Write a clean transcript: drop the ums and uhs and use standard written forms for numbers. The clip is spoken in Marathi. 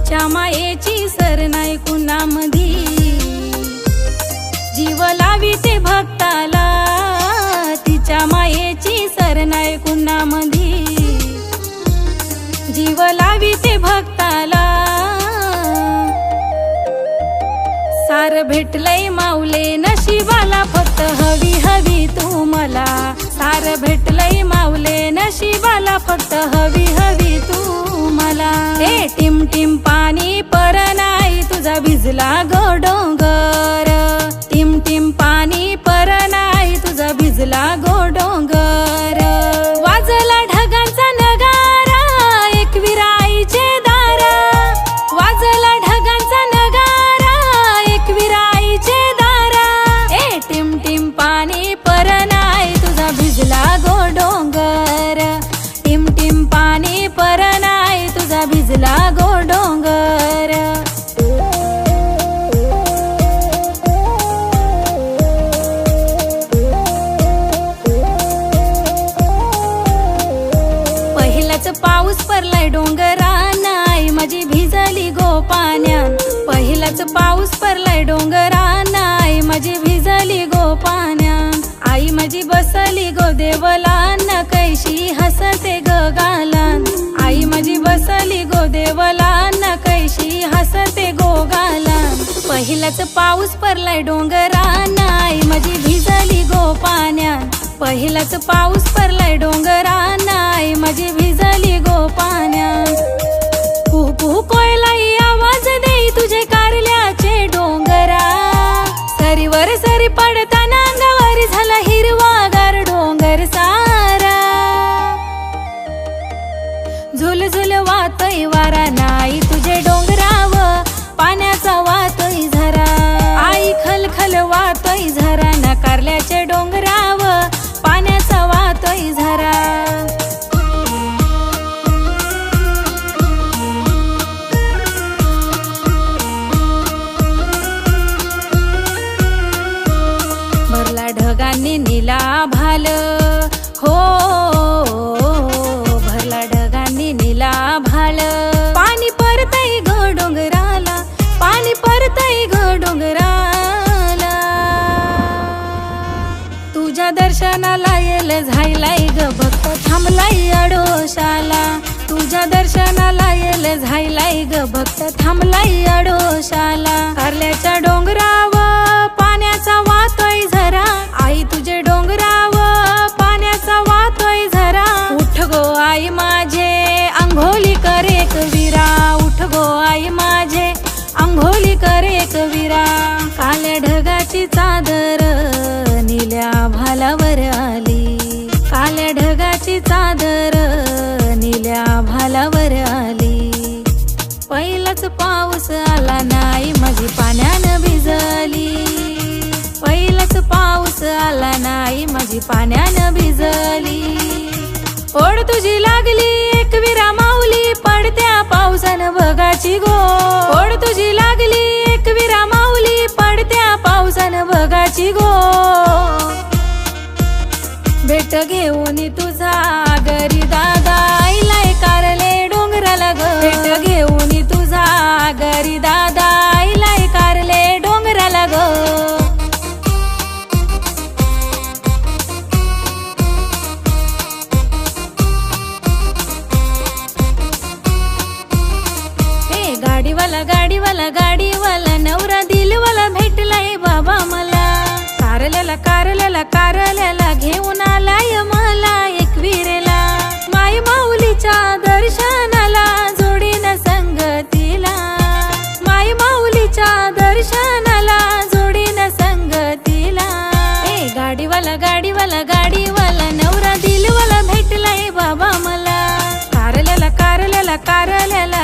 तिच्या मायेची सर नाही कुणामधी, जीव लाविते भक्ताला तिच्या मायेची सर नाही कुणामधी, जीव लाविते भक्ताला। सार भेटलंय माऊले नशिबाला, फक्त हवी हवी तू मला। सार भेटलंय माऊले नशिबाला, फक्त हवी हवी तू मला। हे टिम टिम पाणी पर नाही तुझा भिजला ग डोंगर, टिम टिम पाणी पर नाही तुझा भिजला ग डोंगर। वाजला ढगांचा नगारा एकविराईचे दार, वाजला ढगांचा नगारा एकविराईचे दार। ए टिम टिम पाणी पर नाही तुझा भिजला गो डोंगर, टिम टिम पाणी पर नाही तुझा भिजला गो डोंगर। पहिलाच पाऊस पडलाय डोंगरान, आई माझी भिजली गो पाण्यान। पहिलाच पाऊस पडलाय डोंगरान, आई माझी भिजली गो पाण्यान। आई माझी बसली गो देवलान, कैशी हसते ग गालान। आई माझी बसली गो देवलान, कैशी हसते गो गालान। पहिलाच पाऊस पडलाय डोंगरान, आई माझी भिजली गो पाण्यान। पहिलाच पाऊस पडलाय डोंगरान, आई माझी भिजली गो पाण्यान। कुहू कोयलाई आवाज देई तुझे कारल्याचे डोंगरा, सरीवर सरी पडताना अंगावर झाला हिरवागार डोंगर सारा। झुल झुल वातोय वारा नाही तुझे डोंगराव, पाण्याचा वातोय झरा। आई खल खल वातोय झरा ना कारल्याचे डोंगराव, पाण्याचा वातोय झरा। भरला ढगांनी नीला भाल हो, भरला ढगांनी नीला भाल। पाणी परतय ग डोंगराला, पाणी परतय ग डोंगराला। तुझ्या दर्शनाला येल झायलाय ग भक्त थांबलाय अडोशाला। तुझ्या दर्शनाला येल झायलाय ग भक्त थांबलाय अडोशाला। कारल्याच्या डोंगराव पाण्याचा वातोय झरा, आई तुझे डोंगराव पाण्याचा वातोय झरा। उठ गो आई माझे अंघोली कर एक विरा, उठ गो आई माझे अंघोली कर एक विरा। काल्या ढगाची चादर निल्या भालावर आली, काल्या ढगाची चादर निल्या भालावर आली। पहिलाच पाऊस आला नाही माझी पाण्यानं भिजली, पहिलाच पाऊस आला नाही माझी पाण्यानं भिजली। ओढ तुझी लागली एक विरा माऊली, पडत्या पावसानं बघाची गो। ओढ तुझी लागली एक विरा माऊली, पडत्या पावसानं बघाची गो। भेट घेऊन तुझा घरी दादा आईलाय कारले डोंगराला ग। भेट घेऊन तुझा घरी दादा आईलाय कारले डोंगराला ग। गाडीवाला गाडीवाला गाडीवाला नवरा दिलवाला भेटलाय बाबा मला। कारल्याला कारल्याला कारल्याला घेऊन आलाय मला एकविरेला। माई माऊलीच्या दर्शनाला जोडीन संगतीला, माई माऊलीच्या दर्शनाला जोडीन संगतीला। ए गाडीवाला गाडीवाला गाडीवाला नवरा दिलवाला भेटलाय बाबा मला। कारल्याला कारल्याला कारल्याला